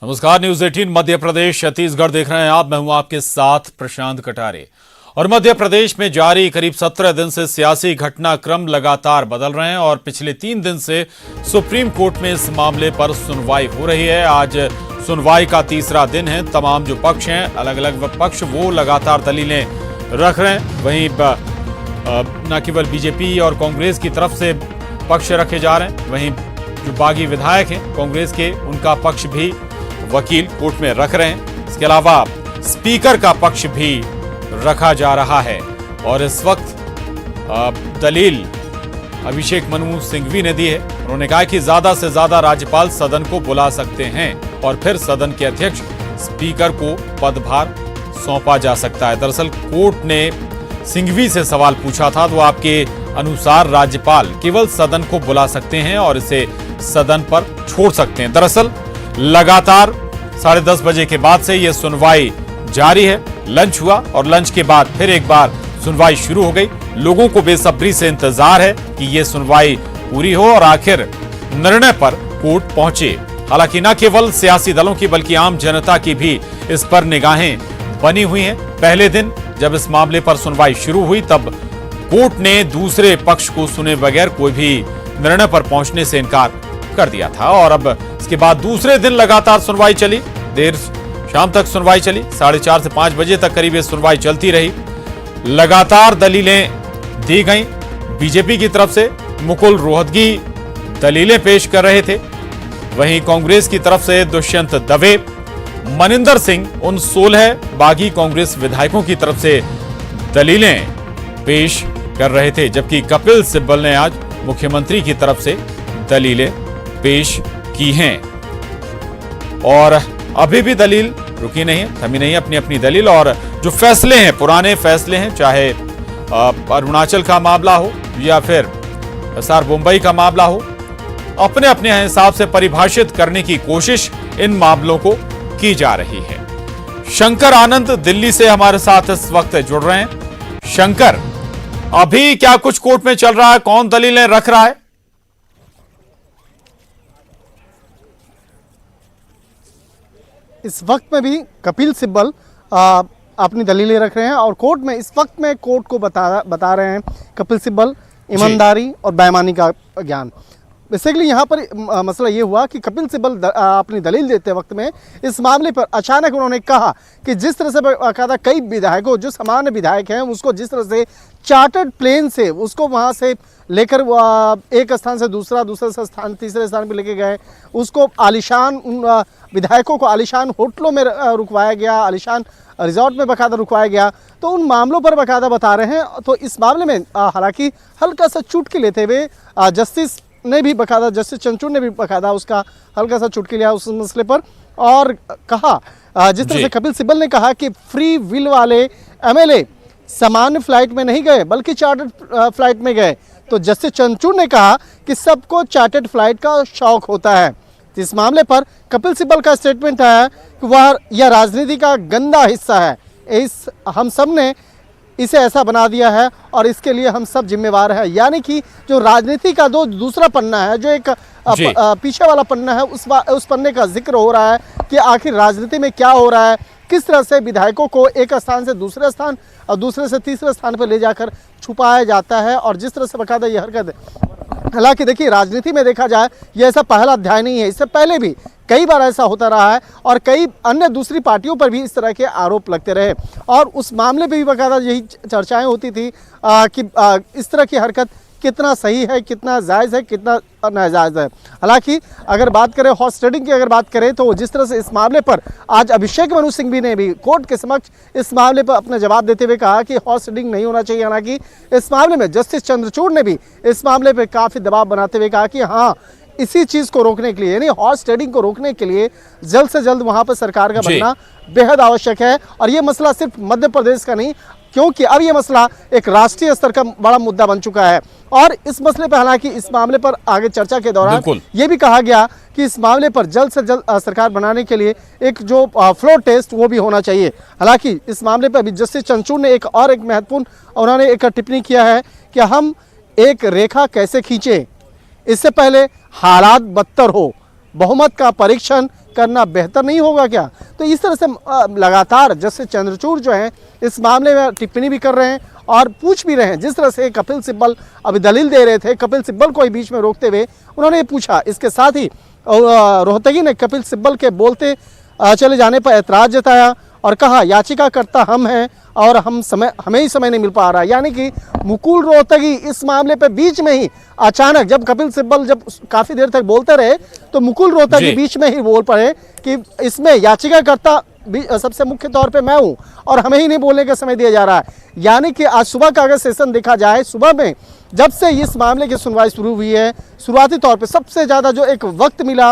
नमस्कार, न्यूज 18 मध्य प्रदेश छत्तीसगढ़ देख रहे हैं आप। मैं हूं आपके साथ प्रशांत कटारे। और मध्य प्रदेश में जारी करीब 17 दिन से सियासी घटनाक्रम लगातार बदल रहे हैं और पिछले 3 दिन से सुप्रीम कोर्ट में इस मामले पर सुनवाई हो रही है। आज सुनवाई का तीसरा दिन है। तमाम जो पक्ष हैं, अलग अलग पक्ष, वो लगातार दलीलें रख रहे हैं। वहीं न केवल बीजेपी और कांग्रेस की तरफ से पक्ष रखे जा रहे हैं, वहीं जो बागी विधायक हैं कांग्रेस के, उनका पक्ष भी वकील कोर्ट में रख रहे हैं। इसके अलावा स्पीकर का पक्ष भी रखा जा रहा है। और इस वक्त दलील अभिषेक मनु सिंघवी ने दी है। उन्होंने कहा कि ज्यादा से ज्यादा राज्यपाल सदन को बुला सकते हैं और फिर सदन के अध्यक्ष स्पीकर को पदभार सौंपा जा सकता है। दरअसल कोर्ट ने सिंघवी से सवाल पूछा था, तो आपके अनुसार राज्यपाल केवल सदन को बुला सकते हैं और इसे सदन पर छोड़ सकते हैं। दरअसल लगातार 10:30 बजे के बाद से यह सुनवाई जारी है। लंच हुआ और लंच के बाद फिर एक बार सुनवाई शुरू हो गई। लोगों को बेसब्री से इंतजार है कि यह सुनवाई पूरी हो और आखिर निर्णय पर कोर्ट पहुंचे। हालांकि न केवल सियासी दलों की बल्कि आम जनता की भी इस पर निगाहें बनी हुई हैं। पहले दिन जब इस मामले पर सुनवाई शुरू हुई तब कोर्ट ने दूसरे पक्ष को सुने बगैर कोई भी निर्णय पर पहुंचने से इनकार कर दिया था। और अब इसके बाद दूसरे दिन लगातार सुनवाई चली, देर शाम तक सुनवाई चली। 4:30 से 5 बजे तक करीब ये सुनवाई चलती रही। लगातार दलीलें दी गई। बीजेपी की तरफ से मुकुल रोहतगी दलीलें पेश कर रहे थे, वहीं कांग्रेस की तरफ से दुष्यंत दवे, मनिंदर सिंह उन 16 बागी कांग्रेस विधायकों की तरफ से दलीलें पेश कर रहे थे, जबकि कपिल सिब्बल ने आज मुख्यमंत्री की तरफ से दलीलें पेश की हैं। और अभी भी दलील रुकी नहीं है, थमी नहीं है अपनी अपनी दलील। और जो फैसले हैं, पुराने फैसले हैं, चाहे अरुणाचल का मामला हो या फिर SR मुंबई का मामला हो, अपने अपने हिसाब से परिभाषित करने की कोशिश इन मामलों को की जा रही है। शंकर आनंद दिल्ली से हमारे साथ इस वक्त जुड़ रहे हैं। शंकर, अभी क्या कुछ कोर्ट में चल रहा है? कौन दलीलें रख रहा है? इस वक्त में भी कपिल सिब्बल अपनी दलीलें रख रहे हैं और कोर्ट में इस वक्त में कोर्ट को बता रहे हैं कपिल सिब्बल ईमानदारी और बेईमानी का ज्ञान। बेसिकली यहाँ पर मसला ये हुआ कि कपिल सिब्बल अपनी दलील देते वक्त में इस मामले पर अचानक उन्होंने कहा कि जिस तरह से बाकायदा कई विधायकों, जो सामान्य विधायक हैं, उसको जिस तरह से चार्टर्ड प्लेन से उसको वहाँ से लेकर एक स्थान से दूसरे स्थान तीसरे स्थान पर लेके गए, उसको आलिशान विधायकों को आलिशान होटलों में रुकवाया गया, आलिशान रिजॉर्ट में बाकायदा रुकवाया गया। तो उन मामलों पर बाकायदा बता रहे हैं। तो इस मामले में हालांकि हल्का सा चुटकी लेते हुए जस्टिस ने भी बाकायदा, जस्टिस चंद्रचूड़ ने भी बाकायदा उसका हल्का सा चुटकी लिया उस मसले पर और कहा, जिस तरह से कपिल सिब्बल ने कहा कि फ्री विल वाले MLA सामान्य फ्लाइट में नहीं गए बल्कि चार्टर्ड फ्लाइट में गए। तो जस्टिस चंद्रचूड़ ने कहा कि सबको चार्टर्ड फ्लाइट का शौक होता है। तो इस मामले पर कपिल सिब्बल का स्टेटमेंट है कि यह राजनीति का गंदा हिस्सा है। हम सब ने इसे ऐसा बना दिया है और इसके लिए हम सब जिम्मेवार हैं। यानी कि जो राजनीति का दूसरा पन्ना है, जो एक पीछे वाला पन्ना है, उस पन्ने का जिक्र हो रहा है कि आखिर राजनीति में क्या हो रहा है, किस तरह से विधायकों को एक स्थान से दूसरे स्थान और दूसरे से तीसरे स्थान पर ले जाकर छुपाया जाता है और जिस तरह से बाकायदा ये हरकत है। हालांकि देखिए, राजनीति में देखा जाए ये ऐसा पहला अध्याय नहीं है, इससे पहले भी कई बार ऐसा होता रहा है और कई अन्य दूसरी पार्टियों पर भी इस तरह के आरोप लगते रहे और उस मामले में भी बाकायदा यही चर्चाएं होती थी कि इस तरह की हरकत कितना सही है, कितना जायज़ है, कितना नाजायज़ है। हालांकि अगर बात करें हॉर्स ट्रेडिंग की, अगर बात करें तो जिस तरह से इस मामले पर आज अभिषेक मनु सिंघवी ने भी कोर्ट के समक्ष इस मामले पर अपना जवाब देते हुए कहा कि हॉर्स ट्रेडिंग नहीं होना चाहिए। हालांकि इस मामले में जस्टिस चंद्रचूड़ ने भी इस मामले पर काफ़ी दबाव बनाते हुए कहा कि हाँ, इसी चीज़ को रोकने के लिए, यानी हॉर्स ट्रेडिंग को रोकने के लिए जल्द से जल्द वहाँ पर सरकार का बनना बेहद आवश्यक है। और ये मसला सिर्फ मध्य प्रदेश का नहीं, क्योंकि अब ये मसला एक राष्ट्रीय स्तर का बड़ा मुद्दा बन चुका है। और इस मसले पर, हालांकि इस मामले पर आगे चर्चा के दौरान ये भी कहा गया कि इस मामले पर जल्द से जल्द सरकार बनाने के लिए एक जो फ्लोर टेस्ट वो भी होना चाहिए। हालांकि इस मामले पर अभी जस्टिस चंद्रचूड़ ने एक महत्वपूर्ण, उन्होंने एक टिप्पणी किया है कि हम एक रेखा कैसे खींचे, इससे पहले हालात बदतर हो, बहुमत का परीक्षण करना बेहतर नहीं होगा क्या? तो इस तरह से लगातार जैसे चंद्रचूड़ जो है इस मामले में टिप्पणी भी कर रहे हैं और पूछ भी रहे हैं। जिस तरह से कपिल सिब्बल अभी दलील दे रहे थे, कपिल सिब्बल को ही बीच में रोकते हुए उन्होंने ये पूछा। इसके साथ ही रोहतगी ने कपिल सिब्बल के बोलते चले जाने पर ऐतराज जताया और कहा याचिकाकर्ता हम हैं और हमें ही समय नहीं मिल पा रहा। यानी कि मुकुल रोहतगी इस मामले पे बीच में ही अचानक, जब कपिल सिब्बल जब काफी देर तक बोलते रहे तो मुकुल रोहतगी बीच में ही बोल पड़े कि इसमें याचिकाकर्ता सबसे मुख्य तौर पे मैं हूं और हमें ही नहीं बोलने का समय दिया जा रहा है। यानी कि आज सुबह का अगर सेशन देखा जाए, सुबह में जब से इस मामले की सुनवाई शुरू हुई है, शुरुआती तौर पे सबसे ज़्यादा जो एक वक्त मिला,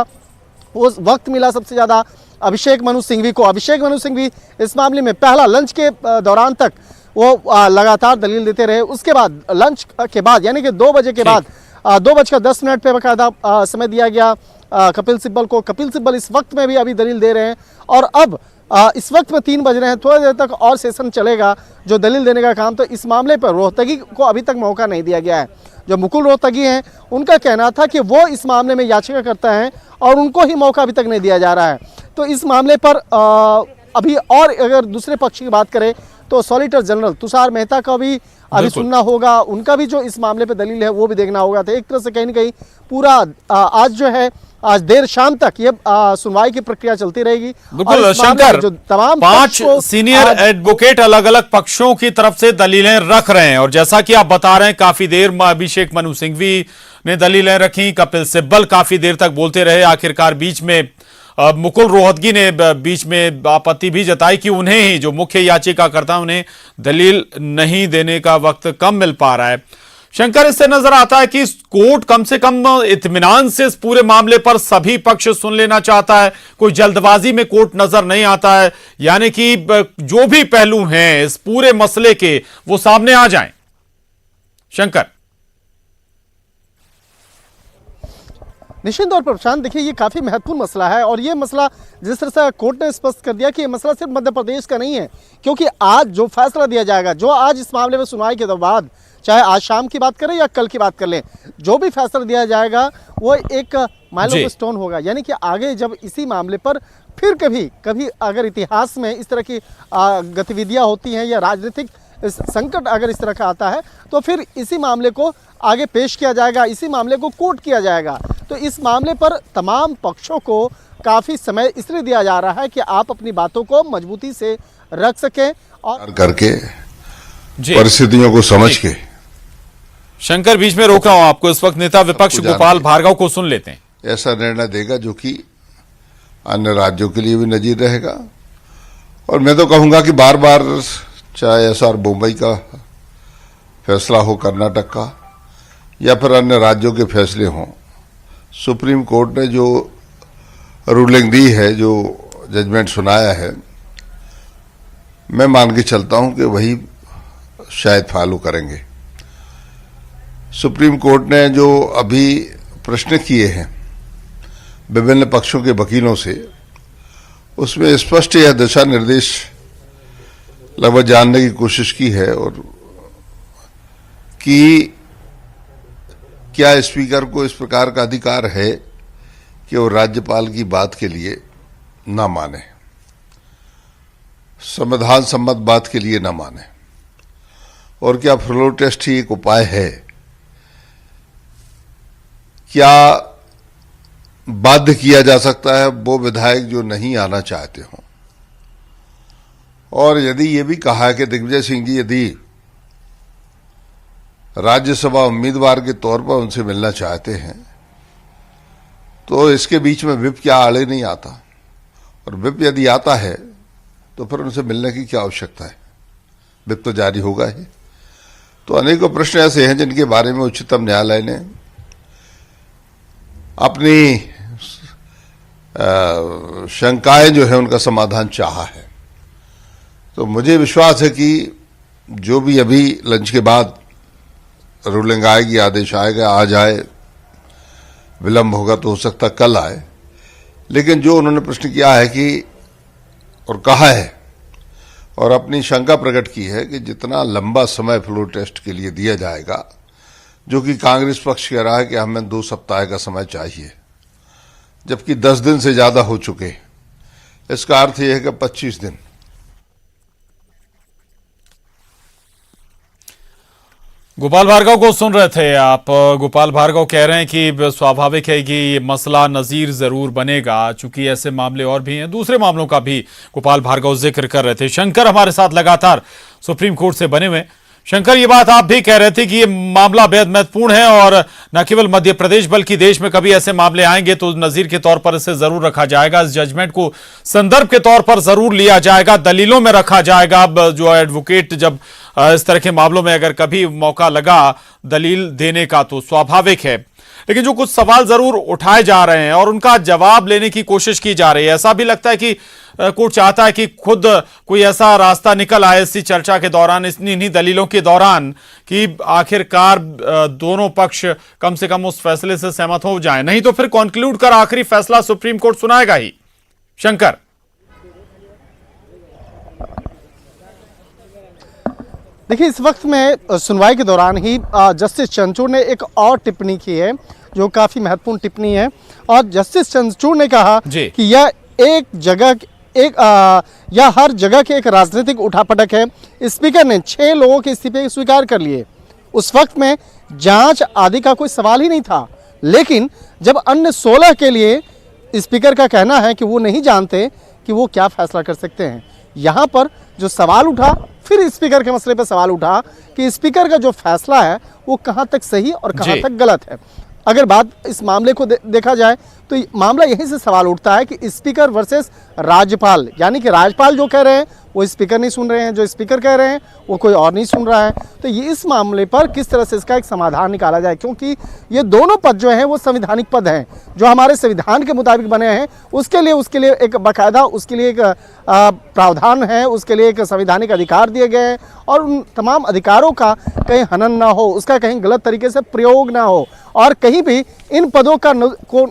वो वक्त मिला सबसे ज़्यादा अभिषेक मनु सिंघवी को। अभिषेक मनु सिंघवी इस मामले में पहला लंच के दौरान तक वो लगातार दलील देते रहे। उसके बाद लंच के बाद यानी कि 2 बजे के बाद 2:10 पे बाकायदा समय दिया गया कपिल सिब्बल को। कपिल सिब्बल इस वक्त में भी अभी दलील दे रहे हैं और अब इस वक्त में 3 बज रहे हैं, थोड़ी देर तक और सेशन चलेगा जो दलील देने का काम। तो इस मामले पर रोहतगी को अभी तक मौका नहीं दिया गया है। जो मुकुल रोहतगी हैं उनका कहना था कि वो इस मामले में याचिका करता है और उनको ही मौका अभी तक नहीं दिया जा रहा है। तो इस मामले पर अभी और अगर दूसरे पक्ष की बात करें तो सॉलिसिटर जनरल तुषार मेहता का भी अभी सुनना होगा, उनका भी जो इस मामले पे दलील है वो भी देखना होगा। तो एक तरह से कहीं ना कहीं पूरा आज जो है आज देर शाम तक ये सुनवाई की प्रक्रिया चलती रहेगी। बिल्कुल शंकर, जो तमाम 5 सीनियर एडवोकेट अलग अलग पक्षों की तरफ से दलीलें रख रहे हैं और जैसा कि आप बता रहे हैं काफी देर में अभिषेक मनु सिंघवी ने दलीलें रखी, कपिल सिब्बल काफी देर तक बोलते रहे। आखिरकार बीच में मुकुल रोहतगी ने बीच में आपत्ति भी जताई कि उन्हें ही जो मुख्य याचिकाकर्ता उन्हें दलील नहीं देने का वक्त कम मिल पा रहा है। शंकर, इससे नजर आता है कि कोर्ट कम से कम इत्मीनान से इस पूरे मामले पर सभी पक्ष सुन लेना चाहता है, कोई जल्दबाजी में कोर्ट नजर नहीं आता है, यानी कि जो भी पहलू हैं इस पूरे मसले के वो सामने आ जाएं। शंकर, निश्चित तौर पर प्रशांत, देखिए ये काफ़ी महत्वपूर्ण मसला है और ये मसला जिस तरह से कोर्ट ने स्पष्ट कर दिया कि ये मसला सिर्फ मध्य प्रदेश का नहीं है, क्योंकि आज जो फैसला दिया जाएगा, जो आज इस मामले में सुनवाई के बाद, चाहे आज शाम की बात करें या कल की बात कर लें, जो भी फैसला दिया जाएगा वो एक माइलस्टोन होगा। यानी कि आगे जब इसी मामले पर फिर कभी अगर इतिहास में इस तरह की गतिविधियाँ होती हैं या राजनीतिक संकट अगर इस तरह का आता है तो फिर इसी मामले को आगे पेश किया जाएगा, इसी मामले को कोर्ट किया जाएगा। तो इस मामले पर तमाम पक्षों को काफ़ी समय इसलिए दिया जा रहा है कि आप अपनी बातों को मजबूती से रख सकें और करके परिस्थितियों को समझ के। शंकर, बीच में रोक रहा हूं आपको, इस वक्त नेता विपक्ष गोपाल भार्गव को सुन लेते हैं। ऐसा निर्णय देगा जो कि अन्य राज्यों के लिए भी नजीर रहेगा। और मैं तो कहूंगा कि बार बार चाहे एसआर मुंबई का फैसला हो, कर्नाटक का, या फिर अन्य राज्यों के फैसले हों, सुप्रीम कोर्ट ने जो रूलिंग दी है, जो जजमेंट सुनाया है, मैं मान के चलता हूं कि वही शायद फॉलो करेंगे। सुप्रीम कोर्ट ने जो अभी प्रश्न किए हैं विभिन्न पक्षों के वकीलों से, उसमें स्पष्ट यह दिशा निर्देश लगभग जानने की कोशिश की है और कि क्या स्पीकर को इस प्रकार का अधिकार है कि वो राज्यपाल की बात के लिए ना माने, संविधान सम्मत बात के लिए ना माने, और क्या फ्लोर टेस्ट ही एक उपाय है, क्या बाध्य किया जा सकता है वो विधायक जो नहीं आना चाहते हों। और यदि ये भी कहा है कि दिग्विजय सिंह जी यदि राज्यसभा उम्मीदवार के तौर पर उनसे मिलना चाहते हैं तो इसके बीच में व्हिप क्या आड़े नहीं आता, और व्हिप यदि आता है तो फिर उनसे मिलने की क्या आवश्यकता है, व्हिप तो जारी होगा ही। तो अनेकों प्रश्न ऐसे हैं जिनके बारे में उच्चतम न्यायालय ने अपनी शंकाएं जो है उनका समाधान चाहा है। तो मुझे विश्वास है कि जो भी अभी लंच के बाद रूलिंग आएगी, आदेश आएगा, आज आए, विलंब होगा तो हो सकता कल आए, लेकिन जो उन्होंने प्रश्न किया है कि और कहा है और अपनी शंका प्रकट की है कि जितना लंबा समय फ्लोर टेस्ट के लिए दिया जाएगा, जो कि कांग्रेस पक्ष कह रहा है कि हमें 2 सप्ताह का समय चाहिए, जबकि 10 दिन से ज्यादा हो चुके। इसका अर्थ यह है कि 25 दिन। गोपाल भार्गव को सुन रहे थे आप। गोपाल भार्गव कह रहे हैं कि स्वाभाविक है कि ये मसला नजीर जरूर बनेगा, चूंकि ऐसे मामले और भी हैं। दूसरे मामलों का भी गोपाल भार्गव जिक्र कर रहे थे। शंकर हमारे साथ लगातार सुप्रीम कोर्ट से बने हुए। शंकर, ये बात आप भी कह रहे थे कि ये मामला बेहद महत्वपूर्ण है और न केवल मध्य प्रदेश बल्कि देश में कभी ऐसे मामले आएंगे तो नजीर के तौर पर इसे जरूर रखा जाएगा। इस जजमेंट को संदर्भ के तौर पर जरूर लिया जाएगा, दलीलों में रखा जाएगा। जो एडवोकेट जब इस तरह के मामलों में अगर कभी मौका लगा दलील देने का तो स्वाभाविक है, लेकिन जो कुछ सवाल जरूर उठाए जा रहे हैं और उनका जवाब लेने की कोशिश की जा रही है। ऐसा भी लगता है कि कोर्ट चाहता है कि खुद कोई ऐसा रास्ता निकल आए इसी चर्चा के दौरान, इन्हीं दलीलों के दौरान, कि आखिरकार दोनों पक्ष कम से कम उस फैसले से सहमत हो जाएं। नहीं तो फिर कॉन्क्लूड कर आखिरी फैसला सुप्रीम कोर्ट सुनाएगा ही। शंकर, देखिए, इस वक्त में सुनवाई के दौरान ही जस्टिस चंद्रचूड़ ने एक और टिप्पणी की है जो काफी महत्वपूर्ण टिप्पणी है। और जस्टिस चंद्रचूड़ ने कहा कि यह एक जगह यह हर जगह के एक राजनीतिक उठापटक है। स्पीकर ने 6 लोगों के इस्तीफे स्वीकार कर लिए। उस वक्त में जांच आदि का कोई सवाल ही नहीं था, लेकिन जब अन्य 16 के लिए स्पीकर का कहना है कि वो नहीं जानते कि वो क्या फैसला कर सकते हैं, यहाँ पर जो सवाल उठा, फिर स्पीकर के मसले पर सवाल उठा कि स्पीकर का जो फैसला है वो कहाँ तक सही और कहाँ तक गलत है। अगर बात इस मामले को देखा जाए तो मामला यहीं से सवाल उठता है कि स्पीकर वर्सेस राज्यपाल, यानी कि राज्यपाल जो कह रहे हैं वो स्पीकर नहीं सुन रहे हैं, जो स्पीकर कह रहे हैं वो कोई और नहीं सुन रहा है। तो ये इस मामले पर किस तरह से इसका एक समाधान निकाला जाए, क्योंकि ये दोनों पद जो हैं वो संवैधानिक पद हैं जो हमारे संविधान के मुताबिक बने हैं। उसके लिए एक बाकायदा उसके लिए एक प्रावधान है, उसके लिए एक संवैधानिक अधिकार दिए गए हैं और उन तमाम अधिकारों का कहीं हनन ना हो, उसका कहीं गलत तरीके से प्रयोग ना हो और कहीं भी इन पदों का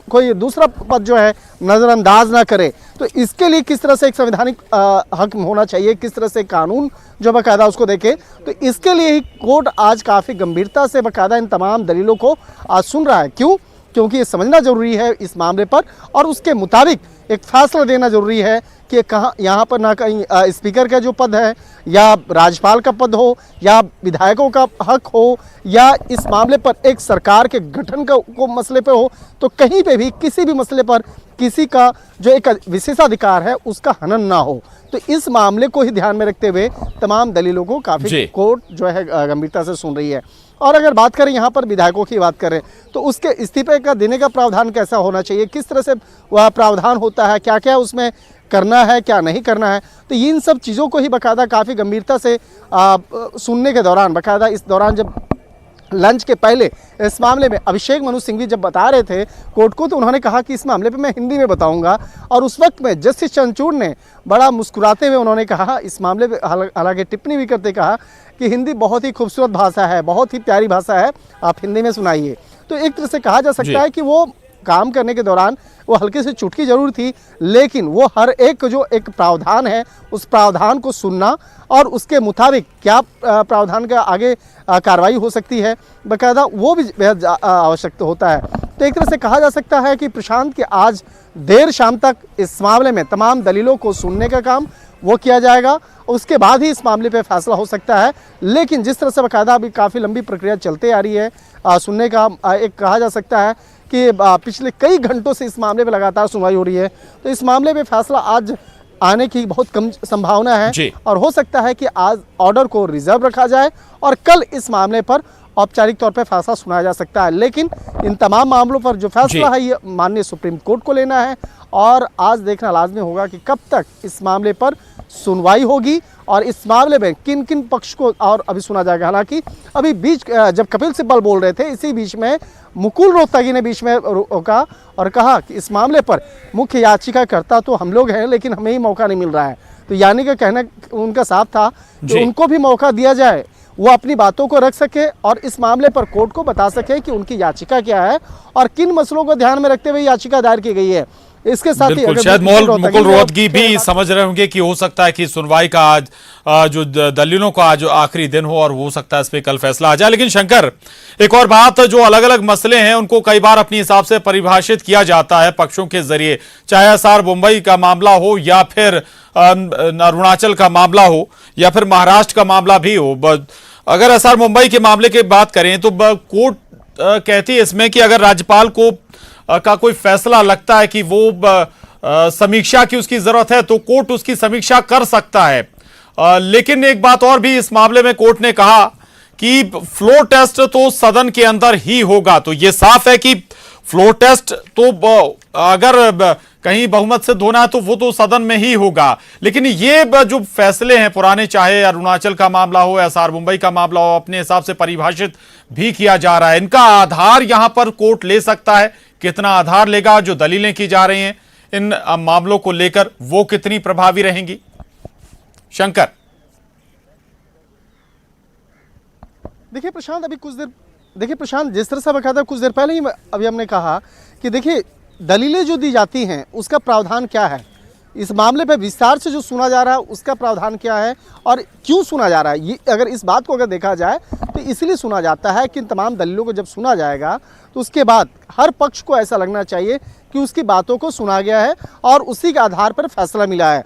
कोई दूसरा पद जो है नज़रअंदाज ना करे। तो इसके लिए किस तरह से एक संवैधानिक हक होना चाहिए, किस तरह से कानून जो बाकायदा उसको देखे, तो इसके लिए ही कोर्ट आज काफ़ी गंभीरता से बाकायदा इन तमाम दलीलों को आज सुन रहा है। क्यों? क्योंकि ये समझना जरूरी है इस मामले पर और उसके मुताबिक एक फैसला देना जरूरी है कि कहाँ यहाँ पर ना कहीं स्पीकर का जो पद है या राज्यपाल का पद हो या विधायकों का हक हो या इस मामले पर एक सरकार के गठन को मसले पे हो, तो कहीं पे भी किसी भी मसले पर किसी का जो एक विशेषाधिकार है उसका हनन ना हो। तो इस मामले को ही ध्यान में रखते हुए तमाम दलीलों को काफ़ी कोर्ट जो है गंभीरता से सुन रही है। और अगर बात करें यहाँ पर विधायकों की बात करें तो उसके इस्तीफे का देने का प्रावधान कैसा होना चाहिए, किस तरह से वह प्रावधान होता है, क्या क्या उसमें करना है, क्या नहीं करना है, तो इन सब चीज़ों को ही बाकायदा काफ़ी गंभीरता से सुनने के दौरान, बाकायदा इस दौरान जब लंच के पहले इस मामले में अभिषेक मनु सिंघवी जब बता रहे थे कोर्ट को, तो उन्होंने कहा कि इस मामले पे मैं हिंदी में बताऊंगा। और उस वक्त में जस्टिस चंद्रचूड़ ने बड़ा मुस्कुराते हुए उन्होंने कहा इस मामले पे, हालांकि टिप्पणी भी करते कहा कि हिंदी बहुत ही खूबसूरत भाषा है, बहुत ही प्यारी भाषा है, आप हिंदी में सुनाइए। तो एक तरह से कहा जा सकता है कि वो काम करने के दौरान वो हल्के से चुटकी जरूर थी, लेकिन वो हर एक जो एक प्रावधान है उस प्रावधान को सुनना और उसके मुताबिक क्या प्रावधान का आगे कार्रवाई हो सकती है बाकायदा वो भी बेहद आवश्यक होता है। तो एक तरह से कहा जा सकता है कि प्रशांत के आज देर शाम तक इस मामले में तमाम दलीलों को सुनने का काम वो किया जाएगा, उसके बाद ही इस मामले पे फैसला हो सकता है। लेकिन जिस तरह से बाकायदा अभी काफ़ी लंबी प्रक्रिया चलते आ रही है सुनने का, एक कहा जा सकता है कि पिछले कई घंटों से इस मामले पे लगातार सुनवाई हो रही है, तो इस मामले पे फैसला आज आने की बहुत कम संभावना है और हो सकता है कि आज ऑर्डर को रिजर्व रखा जाए और कल इस मामले पर औपचारिक तौर पर फैसला सुनाया जा सकता है। लेकिन इन तमाम मामलों पर जो फैसला है ये माननीय सुप्रीम कोर्ट को लेना है और आज देखना लाजमी होगा कि कब तक इस मामले पर सुनवाई होगी और इस मामले में किन किन पक्ष को और अभी सुना जाएगा। हालांकि अभी बीच जब कपिल सिब्बल बोल रहे थे, इसी बीच में मुकुल रोहतगी ने बीच में रोका और कहा कि इस मामले पर मुख्य याचिकाकर्ता तो हम लोग हैं लेकिन हमें ही मौका नहीं मिल रहा है। तो यानी का कहना उनका साफ था कि उनको भी मौका दिया जाए, वो अपनी बातों को रख सके और इस मामले पर कोर्ट को बता सके कि उनकी याचिका क्या है और किन मसलों को ध्यान में रखते हुए याचिका दायर की गई है। इसके साथ ही बिल्कुल, अगर शायद मुकुल रोहतगी भी बात- समझ रहे होंगे कि हो सकता है कि सुनवाई का आज जो दलीलों का आज आखिरी दिन हो और हो सकता है इस पे कल फैसला आ जाए। लेकिन शंकर, एक और बात, जो अलग अलग मसले हैं उनको कई बार अपने हिसाब से परिभाषित किया जाता है पक्षों के जरिए, चाहे एसआर मुंबई का मामला हो या फिर अरुणाचल का मामला हो या फिर महाराष्ट्र का मामला भी हो। अगर एसआर मुंबई के मामले की बात करें तो कोर्ट कहती है इसमें कि अगर राज्यपाल को का कोई फैसला लगता है कि वो समीक्षा की उसकी जरूरत है तो कोर्ट उसकी समीक्षा कर सकता है। लेकिन एक बात और भी इस मामले में कोर्ट ने कहा कि फ्लोर टेस्ट तो सदन के अंदर ही होगा। तो ये साफ है कि फ्लोर टेस्ट तो अगर कहीं बहुमत से होना है तो वो तो सदन में ही होगा। लेकिन ये जो फैसले हैं पुराने, चाहे अरुणाचल का मामला हो, एसआर मुंबई का मामला हो, अपने हिसाब से परिभाषित भी किया जा रहा है। इनका आधार यहां पर कोर्ट ले सकता है। कितना आधार लेगा, जो दलीलें की जा रही हैं इन मामलों को लेकर, वो कितनी प्रभावी रहेंगी? शंकर, देखिए प्रशांत, जिस तरह से बकायदा कुछ देर पहले ही अभी हमने कहा कि देखिए दलीलें जो दी जाती हैं उसका प्रावधान क्या है, इस मामले पे विस्तार से जो सुना जा रहा है उसका प्रावधान क्या है और क्यों सुना जा रहा है। ये अगर इस बात को अगर देखा जाए तो इसलिए सुना जाता है कि इन तमाम दलीलों को जब सुना जाएगा तो उसके बाद हर पक्ष को ऐसा लगना चाहिए कि उसकी बातों को सुना गया है और उसी के आधार पर फैसला मिला है।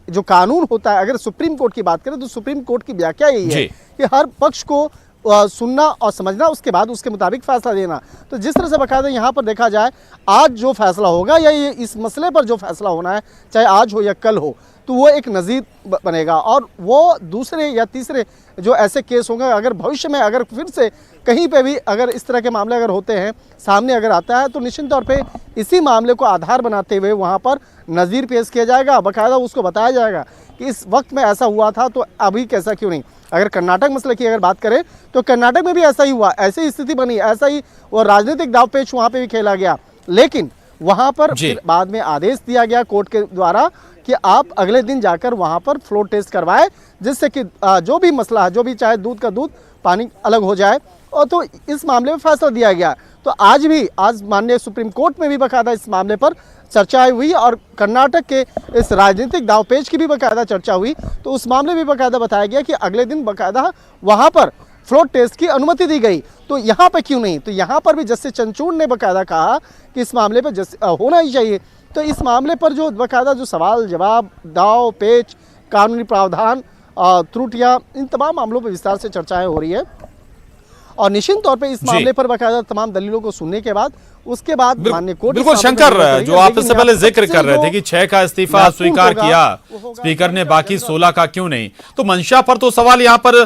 जो कानून होता है, अगर सुप्रीम कोर्ट की बात करें तो सुप्रीम कोर्ट की व्याख्या यही है कि हर पक्ष को सुनना और समझना, उसके बाद उसके मुताबिक फैसला देना। तो जिस तरह से बकायदा यहाँ पर देखा जाए, आज जो फैसला होगा या ये इस मसले पर जो फैसला होना है, चाहे आज हो या कल हो, तो वो एक नज़ीर बनेगा और वो दूसरे या तीसरे जो ऐसे केस होंगे, अगर भविष्य में अगर फिर से कहीं पे भी अगर इस तरह के मामले अगर होते हैं, सामने अगर आता है, तो निश्चित तौर पे इसी मामले को आधार बनाते हुए वहाँ पर नज़ीर पेश किया जाएगा। बाकायदा उसको बताया जाएगा कि इस वक्त में ऐसा हुआ था तो अभी कैसा क्यों नहीं। अगर कर्नाटक मसले की अगर बात करें तो कर्नाटक में भी ऐसा ही हुआ, ऐसी स्थिति बनी, ऐसा ही वो राजनीतिक दावपेच वहाँ पे भी खेला गया। लेकिन वहाँ पर फिर बाद में आदेश दिया गया कोर्ट के द्वारा कि आप अगले दिन जाकर वहाँ पर फ्लोर टेस्ट करवाएं, जिससे कि जो भी मसला है, जो भी चाहे दूध का दूध पानी अलग हो जाए। और तो इस मामले में फैसला दिया गया। तो आज माननीय सुप्रीम कोर्ट में भी बाकायदा इस मामले पर चर्चा हुई और कर्नाटक के इस राजनीतिक दावपेच की भी बाकायदा चर्चा हुई। तो उस मामले में बाकायदा बताया गया कि अगले दिन बाकायदा वहाँ पर फ्लोर टेस्ट की अनुमति दी गई। तो यहाँ पर क्यों नहीं? तो यहाँ पर भी जस्टिस चंद्रचूड़ ने बाकायदा कहा कि इस मामले पर होना ही चाहिए। तो इस मामले पर जो बाकायदा जो सवाल जवाब, दाव पेच, कानूनी प्रावधान, त्रुटियाँ, इन तमाम मामलों पर विस्तार से चर्चाएं हो रही है। और निश्चित तौर पे इस मामले पर बाकायदा तमाम दलीलों को सुनने के बाद उसके बाद माननीय कोर्ट बिल्कुल शंकर, जो आप इससे पहले जिक्र कर रहे थे कि 6 का इस्तीफा स्वीकार किया स्पीकर ने, बाकी 16 का क्यों नहीं, तो मंशा पर तो सवाल यहाँ पर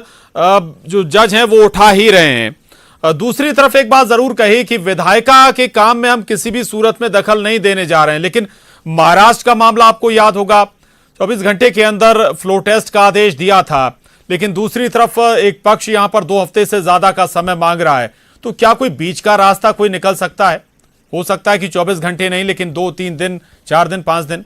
जो जज हैं वो उठा ही रहे हैं। दूसरी तरफ एक बात जरूर कही कि विधायिका के काम में हम किसी भी सूरत में दखल नहीं देने जा रहे हैं। लेकिन महाराष्ट्र का मामला आपको याद होगा, 24 घंटे के अंदर फ्लोर टेस्ट का आदेश दिया था, लेकिन दूसरी तरफ एक पक्ष यहां पर 2 हफ्ते से ज्यादा का समय मांग रहा है। तो क्या कोई बीच का रास्ता कोई निकल सकता है? हो सकता है कि 24 घंटे नहीं, लेकिन 2-3 दिन, 4 दिन, 5 दिन।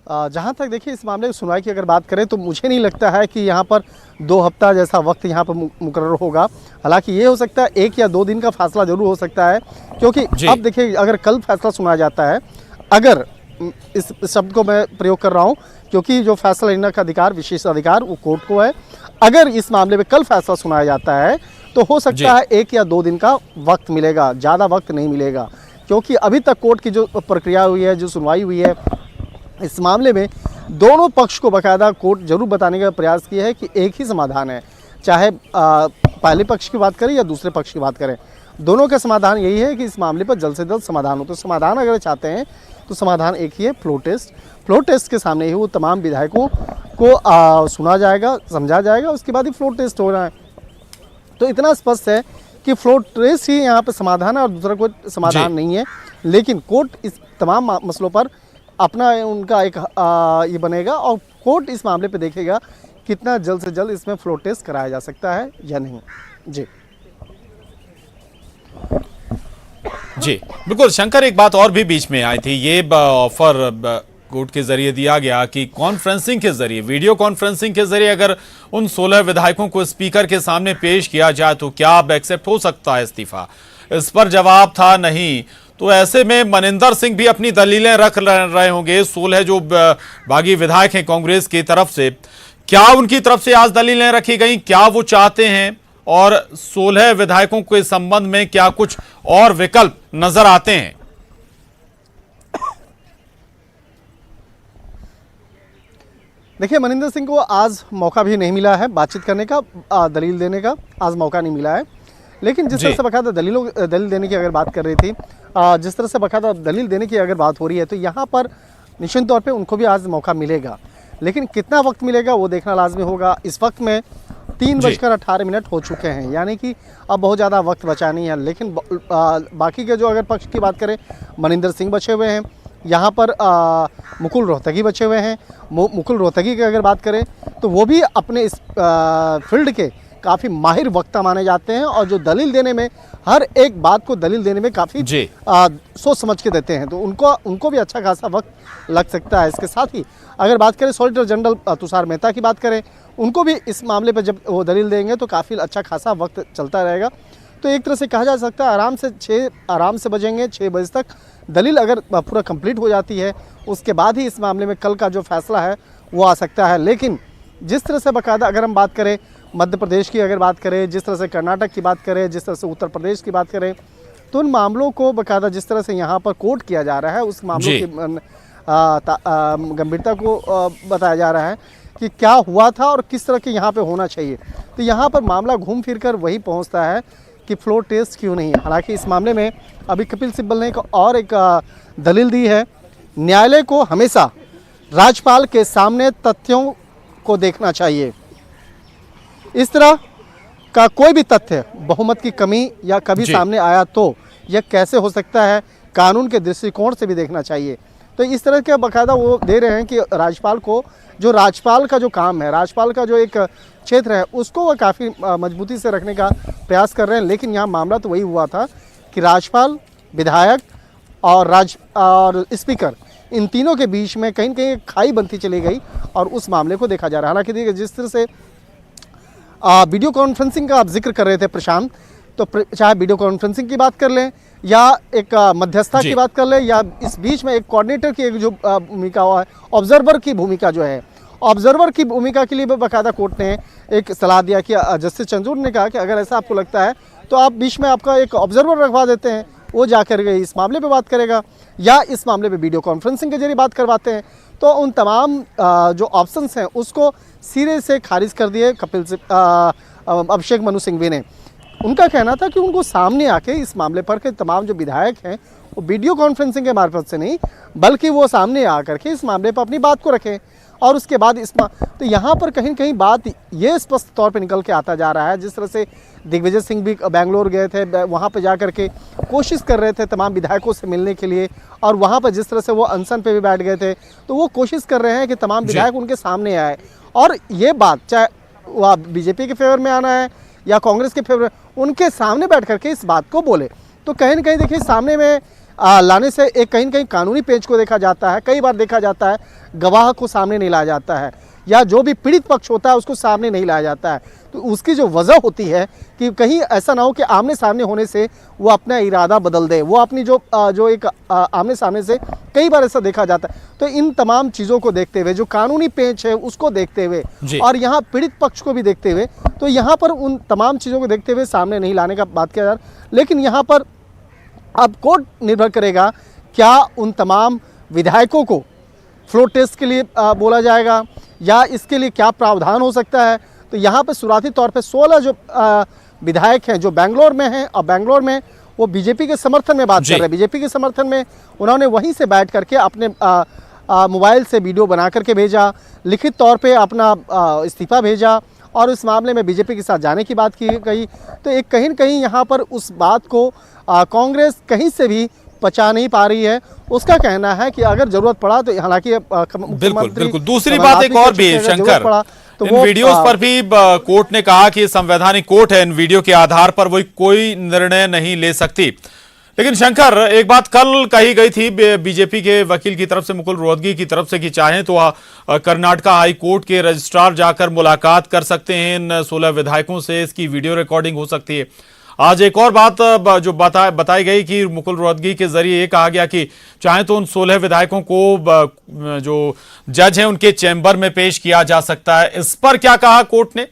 जहां तक देखिए इस मामले की सुनवाई की अगर बात करें तो मुझे नहीं लगता है कि यहां पर 2 हफ्ता जैसा वक्त यहां पर मुकर्रर होगा। हालांकि ये हो सकता है 1 या 2 दिन का फासला जरूर हो सकता है, क्योंकि अब देखिए अगर कल फैसला सुना जाता है, अगर इस शब्द को मैं प्रयोग कर रहा हूं क्योंकि जो फैसला लेने का अधिकार, विशेष अधिकार, वो कोर्ट को है। अगर इस मामले में कल फैसला सुनाया जाता है तो हो सकता है 1 या 2 दिन का वक्त मिलेगा, ज़्यादा वक्त नहीं मिलेगा। क्योंकि अभी तक कोर्ट की जो प्रक्रिया हुई है, जो सुनवाई हुई है, इस मामले में दोनों पक्ष को बाकायदा कोर्ट जरूर बताने का प्रयास किया है कि एक ही समाधान है। चाहे पहले पक्ष की बात करें या दूसरे पक्ष की बात करें, दोनों का समाधान यही है कि इस मामले पर जल्द से जल्द समाधान हो। तो समाधान अगर चाहते हैं तो समाधान एक ही है, फ्लोर टेस्ट। फ्लोर टेस्ट के सामने ही वो तमाम विधायकों को सुना जाएगा, समझा जाएगा, उसके बाद ही फ्लोर टेस्ट हो रहा है। तो इतना स्पष्ट है कि फ्लोर टेस्ट ही यहाँ पर समाधान है और दूसरा कोई समाधान नहीं है। लेकिन कोर्ट इस तमाम मसलों पर अपना उनका एक ये बनेगा और कोर्ट इस मामले पे देखेगा कितना जल्द से जल्द इसमें फ्लोर टेस्ट कराया जा सकता है या नहीं। जी बिल्कुल शंकर, एक बात और भी बीच में आई थी, ये ऑफर कोर्ट के जरिए दिया गया कि कॉन्फ्रेंसिंग के जरिए, वीडियो कॉन्फ्रेंसिंग के जरिए अगर उन 16 विधायकों को स्पीकर के सामने पेश किया जाए तो क्या अब एक्सेप्ट हो सकता है इस्तीफा? इस पर जवाब था नहीं। तो ऐसे में मनिंदर सिंह भी अपनी दलीलें रख रहे होंगे। 16 जो बागी विधायक हैं कांग्रेस की तरफ से, क्या उनकी तरफ से आज दलीलें रखी गई, क्या वो चाहते हैं, और 16 विधायकों के संबंध में क्या कुछ और विकल्प नजर आते हैं? देखिए, मनिंदर सिंह को आज मौका भी नहीं मिला है बातचीत करने का, दलील देने का आज मौका नहीं मिला है। लेकिन जिस तरह से बकायदा दलील देने की अगर बात कर रही थी, जिस तरह से बकायदा दलील देने की अगर बात हो रही है, तो यहाँ पर निश्चित तौर पे उनको भी आज मौका मिलेगा। लेकिन कितना वक्त मिलेगा वो देखना लाजमी होगा। इस वक्त में 3:18 हो चुके हैं, यानी कि अब बहुत ज़्यादा वक्त बचा नहीं है। लेकिन बाकी के जो अगर पक्ष की बात करें, मनिंदर सिंह बचे हुए हैं, यहाँ पर मुकुल रोहतगी बचे हुए हैं। मुकुल रोहतगी की अगर बात करें तो वो भी अपने इस फील्ड के काफ़ी माहिर वक्ता माने जाते हैं, और जो दलील देने में, हर एक बात को दलील देने में काफ़ी सोच समझ के देते हैं। तो उनको भी अच्छा खासा वक्त लग सकता है। इसके साथ ही अगर बात करें सॉलिसिटर जनरल तुषार मेहता की बात करें, उनको भी इस मामले पर जब वो दलील देंगे तो काफ़ी अच्छा खासा वक्त चलता रहेगा। तो एक तरह से कहा जा सकता है आराम से बजेंगे 6 बजे तक। दलील अगर पूरा कंप्लीट हो जाती है, उसके बाद ही इस मामले में कल का जो फैसला है वो आ सकता है। लेकिन जिस तरह से बाकायदा अगर हम बात करें मध्य प्रदेश की, अगर बात करें जिस तरह से कर्नाटक की बात करें, जिस तरह से उत्तर प्रदेश की बात करें, तो उन मामलों को बाकायदा जिस तरह से यहाँ पर कोर्ट किया जा रहा है, उस मामलों की गंभीरता को बताया जा रहा है कि क्या हुआ था और किस तरह के यहाँ पे होना चाहिए। तो यहाँ पर मामला घूम फिर कर वही पहुँचता है कि फ्लोर टेस्ट क्यों नहीं है। हालांकि इस मामले में अभी कपिल सिब्बल ने एक दलील दी है, न्यायालय को हमेशा राज्यपाल के सामने तथ्यों को देखना चाहिए। इस तरह का कोई भी तथ्य बहुमत की कमी या कभी सामने आया तो यह कैसे हो सकता है, कानून के दृष्टिकोण से भी देखना चाहिए। तो इस तरह के बाकायदा वो दे रहे हैं कि राज्यपाल को, जो राज्यपाल का जो काम है, राज्यपाल का जो एक क्षेत्र है, उसको वो काफ़ी मजबूती से रखने का प्रयास कर रहे हैं। लेकिन यहाँ मामला तो वही हुआ था कि राज्यपाल, विधायक और स्पीकर, इन तीनों के बीच में कहीं न कहीं खाई बनती चली गई, और उस मामले को देखा जा रहा है। हालांकि देखिए, जिस तरह से वीडियो कॉन्फ्रेंसिंग का आप जिक्र कर रहे थे प्रशांत, तो चाहे वीडियो कॉन्फ्रेंसिंग की बात कर लें या एक मध्यस्थता की बात कर लें, या इस बीच में एक कोऑर्डिनेटर की एक जो भूमिका है, ऑब्जर्वर की भूमिका जो है, ऑब्जर्वर की भूमिका के लिए बाकायदा कोर्ट ने एक सलाह दिया कि जस्टिस चंद्रचूड़ ने कहा कि अगर ऐसा आपको लगता है तो आप बीच में आपका एक ऑब्जर्वर रखवा देते हैं, वो जाकर के इस मामले पे बात करेगा, या इस मामले पे वीडियो कॉन्फ्रेंसिंग के जरिए बात करवाते हैं। तो उन तमाम जो ऑप्शंस हैं उसको सिरे से खारिज कर दिए अभिषेक मनु सिंघवी ने। उनका कहना था कि उनको सामने आके इस मामले पर के तमाम जो विधायक हैं वो वीडियो कॉन्फ्रेंसिंग के मार्फत से नहीं, बल्कि वो सामने आकर के इस मामले पर अपनी बात को रखें, और उसके बाद तो यहाँ पर कहीं न कहीं बात ये स्पष्ट तौर पे निकल के आता जा रहा है। जिस तरह से दिग्विजय सिंह भी बेंगलोर गए थे, वहाँ पे जा कर के कोशिश कर रहे थे तमाम विधायकों से मिलने के लिए, और वहाँ पर जिस तरह से वो अनशन पे भी बैठ गए थे, तो वो कोशिश कर रहे हैं कि तमाम विधायक उनके सामने आए, और ये बात चाहे वह बीजेपी के फेवर में आना है या कांग्रेस के फेवर में, उनके सामने बैठ करके इस बात को बोले। तो कहीं न कहीं देखिए, सामने में लाने से एक कहीं न कहीं कानूनी पेच को देखा जाता है। कई बार देखा जाता है गवाह को सामने नहीं लाया जाता है, या जो भी पीड़ित पक्ष होता है उसको सामने नहीं लाया जाता है। तो उसकी जो वजह होती है कि कहीं ऐसा ना हो कि आमने सामने होने से वो अपना इरादा बदल दे, वो अपनी जो एक आमने सामने से कई बार ऐसा देखा जाता है। तो इन तमाम चीज़ों को देखते हुए, जो कानूनी पेच है उसको देखते हुए, और यहाँ पीड़ित पक्ष को भी देखते हुए, तो यहाँ पर उन तमाम चीज़ों को देखते हुए सामने नहीं लाने का बात किया जा रहा। लेकिन यहाँ पर अब कोर्ट निर्भर करेगा, क्या उन तमाम विधायकों को फ्लोर टेस्ट के लिए बोला जाएगा, या इसके लिए क्या प्रावधान हो सकता है। तो यहाँ पे शुरुआती तौर पे 16 जो विधायक हैं जो बेंगलोर में हैं, और बेंगलोर में वो बीजेपी के समर्थन में बात कर रहे हैं। बीजेपी के समर्थन में उन्होंने वहीं से बैठ करके अपने मोबाइल से वीडियो बना करके भेजा, लिखित तौर पे अपना इस्तीफा भेजा, और इस मामले में बीजेपी के साथ जाने की बात की गई। तो एक कहीं न कहीं यहाँ पर उस बात को कांग्रेस कहीं से भी पचा नहीं पा रही है। उसका कहना है कि अगर जरूरत पड़ा तो, हालांकि बिल्कुल दूसरी बात एक और भी शंकर, तो इन वीडियोस पर भी कोर्ट ने कहा कि संवैधानिक कोर्ट है, इन वीडियो के आधार पर वो कोई निर्णय नहीं ले सकती। लेकिन शंकर, एक बात कल कही गई थी बीजेपी के वकील की तरफ से, मुकुल रोहतगी की तरफ से, कि चाहें तो कर्नाटका हाई कोर्ट के रजिस्ट्रार जाकर मुलाकात कर सकते हैं इन 16 विधायकों से, इसकी वीडियो रिकॉर्डिंग हो सकती है। आज एक और बात जो बताई गई कि मुकुल रोहतगी के जरिए ये कहा गया कि चाहे तो उन 16 विधायकों को जो जज हैं उनके चैम्बर में पेश किया जा सकता है। इस पर क्या कहा कोर्ट ने?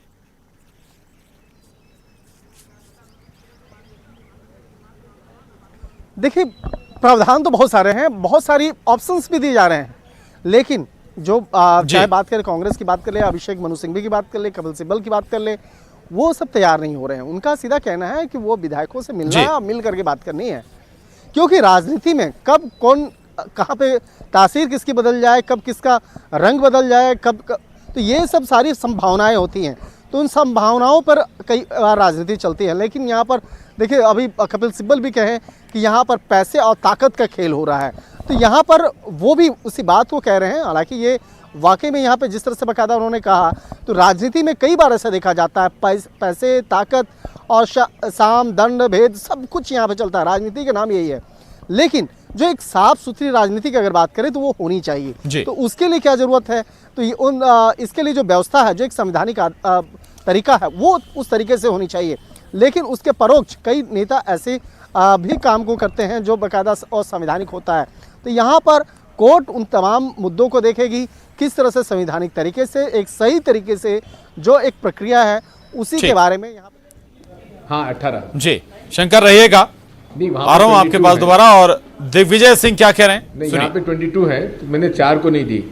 देखिए, प्रावधान तो बहुत सारे हैं, बहुत सारी ऑप्शंस भी दिए जा रहे हैं, लेकिन जो चाहे बात करें कांग्रेस की बात कर ले, अभिषेक मनु सिंघवी की बात कर ले, कपिल सिब्बल की बात कर ले, वो सब तैयार नहीं हो रहे हैं। उनका सीधा कहना है कि वो विधायकों से मिलना है, मिल करके बात करनी है, क्योंकि राजनीति में कब कौन कहाँ पे तासीर किसकी बदल जाए, कब किसका रंग बदल जाए, तो ये सब सारी संभावनाएं होती हैं। तो उन संभावनाओं पर कई बार राजनीति चलती है। लेकिन यहाँ पर देखिए, अभी कपिल सिब्बल भी कहे कि यहाँ पर पैसे और ताकत का खेल हो रहा है, तो यहाँ पर वो भी उसी बात को कह रहे हैं। हालांकि ये वाकई में यहाँ पे जिस तरह से बकायदा उन्होंने कहा, तो राजनीति में कई बार ऐसा देखा जाता है, पैसे, ताकत और साम दंड भेद सब कुछ यहाँ पे चलता है, राजनीति का नाम यही है। लेकिन जो एक साफ सुथरी राजनीति की अगर बात करें तो वो होनी चाहिए। तो उसके लिए क्या जरूरत है, तो ये इसके लिए जो व्यवस्था है, जो एक संवैधानिक तरीका है, वो उस तरीके से होनी चाहिए। लेकिन उसके परोक्ष कई नेता ऐसे भी काम को करते हैं जो बाकायदा और संवैधानिक होता है। तो यहाँ पर कोर्ट उन तमाम मुद्दों को देखेगी, किस तरह से संवैधानिक तरीके से, एक सही तरीके से जो एक प्रक्रिया है, उसी के बारे में यहाँ। हाँ, 18 जी शंकर रहिएगा, आ रहा हूँ आपके पास दोबारा। और दिग्विजय सिंह क्या कह रहे हैं? नहीं, यहाँ पे 22 है, तो मैंने 4 को नहीं दी।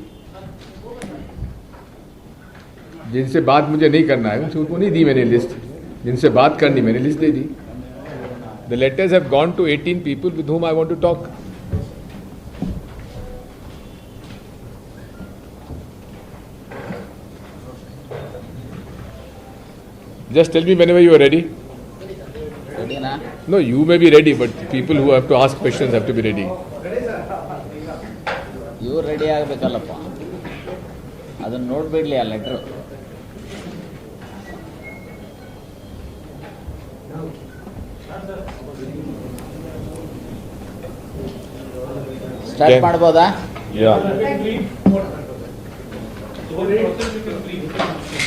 जिनसे बात मुझे नहीं करना है उनको नहीं दी मैंने लिस्ट, जिनसे बात करनी मैंने list they the. The letters have gone to 18 people with whom I want to talk. Just tell me whenever you are ready. Ready na? No, you may be ready, but people who have to ask questions have to be ready. ಇವ್ರು ready ಆಗಬೇಕಲ್ಲಪ್ಪ, ಅದನ್ನ ನೋಡ್ಬಿಡ್ಲಿ ಆ letter. Start ಮಾಡ್ಬೋದಾ?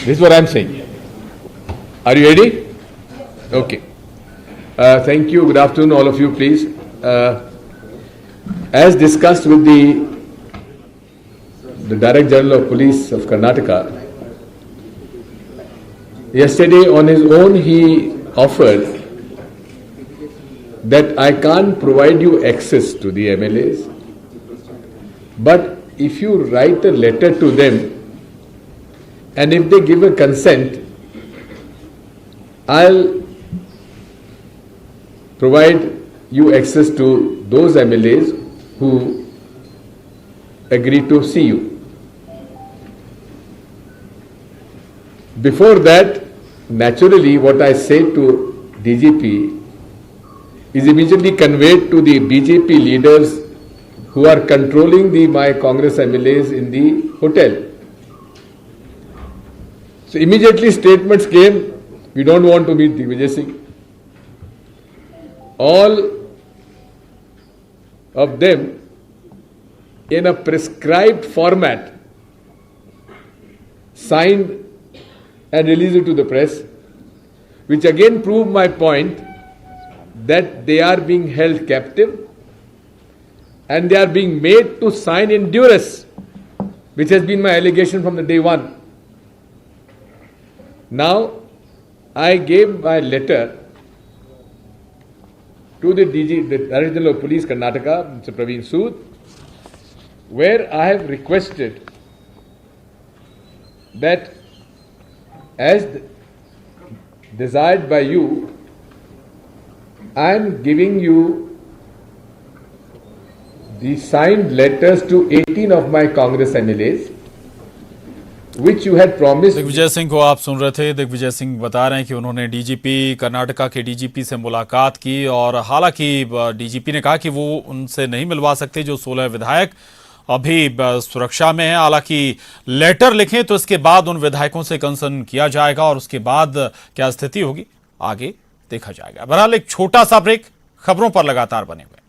This is what I am saying. Are you ready? Okay. Thank you. Good afternoon, all of you, please. As discussed with the Director General of Police of Karnataka, yesterday on his own he offered that I can't provide you access to the MLAs, but if you write a letter to them and if they give a consent, I'll provide you access to those MLAs who agree to see you. Before that, naturally what I say to DGP is immediately conveyed to the BJP leaders who are controlling my Congress MLAs in the hotel. So immediately statements came, we don't want to meet Vijay Singh. All of them in a prescribed format signed and released it to the press, which again proved my point that they are being held captive and they are being made to sign in duress, which has been my allegation from the day one. Now, I gave my letter to the Director General of Police Karnataka, Mr. Praveen Sood, where I have requested that as desired by you, I am giving you the signed letters to 18 of my Congress MLAs, which you had promised. Digvijay Singh को आप सुन रहे थे। दिग्विजय सिंह बता रहे हैं कि उन्होंने DGP, Karnataka के डीजीपी से मुलाकात की, और हालांकि डीजीपी ने कहा कि वो उनसे नहीं मिलवा सकते जो 16 विधायक अभी सुरक्षा में हैं। हालांकि लेटर लिखें तो इसके बाद उन विधायकों से कंसर्न किया जाएगा और उसके बाद क्या स्थिति होगी आगे देखा जाएगा। बहरहाल एक छोटा सा ब्रेक, खबरों पर लगातार बने हुए।